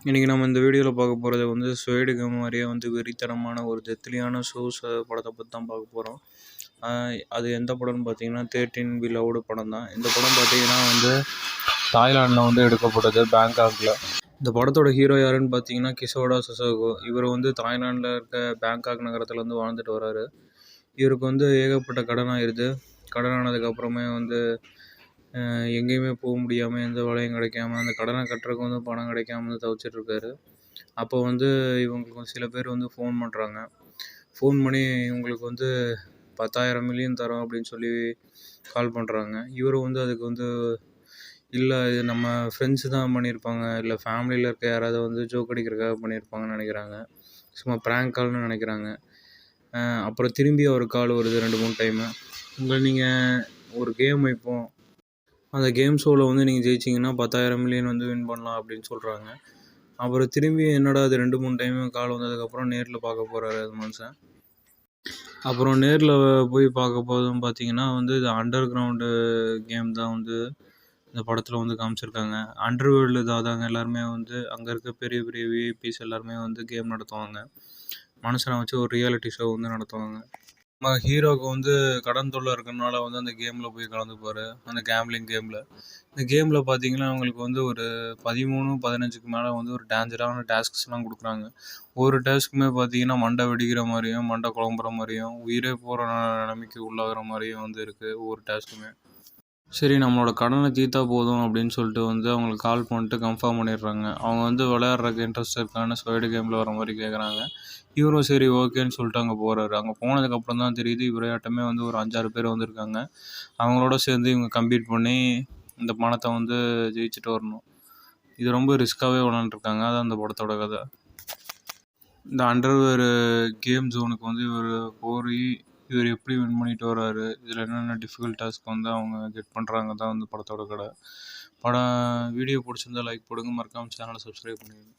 இன்றைக்கி நம்ம இந்த வீடியோவில் பார்க்க போகிறது வந்து ஸ்வைடு கேம் மாதிரியே வந்து வெறித்தனமான ஒரு டெத்லியான ஷோஸ் படத்தை பற்றி தான் பார்க்க போகிறோம். அது எந்த படம்னு பார்த்தீங்கன்னா 13 Beloved படம் தான். இந்த படம் பார்த்தீங்கன்னா வந்து தாய்லாண்டில் வந்து எடுக்கப்பட்டது, பேங்காக்கில். இந்த படத்தோட ஹீரோ யாருன்னு பார்த்தீங்கன்னா கிசோடா சசோகோ. இவர் வந்து தாய்லாண்டில் இருக்க பேங்காக் நகரத்தில் வந்து வாழ்ந்துட்டு வராரு. இவருக்கு வந்து ஏகப்பட்ட கடன் ஆயிடுது. கடன் ஆனதுக்கப்புறமே வந்து எங்கேயுமே போக முடியாமல், எந்த வேலையும் கிடைக்காம, அந்த கடனை கட்டுறதுக்கு வந்து பணம் கிடைக்காம வந்து தவிச்சிட்ருக்காரு. அப்போ வந்து இவங்களுக்கு சில பேர் வந்து ஃபோன் பண்ணுறாங்க. ஃபோன் பண்ணி இவங்களுக்கு வந்து 10,000 மில்லியன் தரோம் அப்படின்னு சொல்லி கால் பண்ணுறாங்க. இவர் வந்து அதுக்கு வந்து இல்லை, இது நம்ம ஃப்ரெண்ட்ஸு தான் பண்ணியிருப்பாங்க, இல்லை ஃபேமிலியில் இருக்க யாராவது வந்து ஜோக் அடிக்கிறதுக்காக பண்ணியிருப்பாங்கன்னு நினைக்கிறாங்க. சும்மா ப்ராங்க் கால்னு நினைக்கிறாங்க. அப்புறம் திரும்பி ஒரு கால் வருது 2-3 டைமு. நீங்கள் ஒரு கேம் வைப்போம், அந்த கேம் ஷோவில் வந்து நீங்கள் ஜெயிச்சிங்கன்னா 10,000 மில்லியன் வந்து வின் பண்ணலாம் அப்படின்னு சொல்கிறாங்க. அப்புறம் திரும்பி என்னடா அது 2-3 டைமு கால் வந்ததுக்கப்புறம் நேரில் பார்க்க போகிறாரு அது மனுஷன். அப்புறம் நேரில் போய் பார்க்க போதும் பார்த்தீங்கன்னா வந்து இது அண்டர் கிரவுண்டு கேம் தான் வந்து இந்த படத்தில் வந்து காமிச்சிருக்காங்க. அண்டர் வேர்ல்டு தாதாங்க எல்லாருமே வந்து அங்கே இருக்க பெரிய பெரிய விஐபிஸ் எல்லாருமே வந்து கேம் நடத்துவாங்க. மனுஷனை வச்சு ஒரு ரியாலிட்டி ஷோ வந்து நடத்துவாங்க. நம்ம ஹீரோவுக்கு வந்து கடன் தொல்லை இருக்கிறனால வந்து அந்த கேமில் போய் கலந்துப்பார், அந்த கேம்லிங் கேமில். இந்த கேமில் பார்த்தீங்கன்னா அவங்களுக்கு வந்து ஒரு 13-15க்கு மேலே வந்து ஒரு டேஞ்சரான டாஸ்க்ஸ்லாம் கொடுக்குறாங்க. ஒவ்வொரு டாஸ்க்குமே பார்த்தீங்கன்னா மண்டை வெடிக்கிற மாதிரியும், மண்டை குழம்புற மாதிரியும், உயிரே போகிற நிலைமைக்கு உள்ளாகிற மாதிரியும் வந்து இருக்குது ஒவ்வொரு டாஸ்க்குமே. சரி, நம்மளோட கடனை தீர்த்தா போதும் அப்படின்னு சொல்லிட்டு வந்து அவங்களுக்கு கால் பண்ணிட்டு கன்ஃபார்ம் பண்ணிடுறாங்க. அவங்க வந்து விளையாடுறதுக்கு இன்ட்ரெஸ்ட் இருக்கான்னு ஸ்வைடு கேமில் வர மாதிரி கேட்குறாங்க. இவரும் சரி ஓகேன்னு சொல்லிட்டு அங்கே போகிறாரு. அங்கே போனதுக்கப்புறம் தான் தெரியுது இவரையாட்டமே வந்து ஒரு 5-6 பேர் வந்திருக்காங்க. அவங்களோட சேர்ந்து இவங்க கம்ப்ளீட் பண்ணி இந்த பணத்தை வந்து ஜெயிச்சுட்டு வரணும். இது ரொம்ப ரிஸ்க்காகவே விளாண்டுருக்காங்க. அதான் அந்த படத்தோட கதை. இந்த அண்டர்வேர் கேம் ஜோனுக்கு வந்து இவர் எப்படி வின் பண்ணிட்டு வர்றாரு, இதில் என்னென்ன டிஃபிகல்ட் டாஸ்க் வந்து அவங்க கெட் பண்ணுறாங்க தான் வந்து படத்தோட கதை. வீடியோ பிடிச்சிருந்தா லைக் போடுங்க, மறக்காமல் சேனலை சப்ஸ்கிரைப் பண்ணிடுங்க.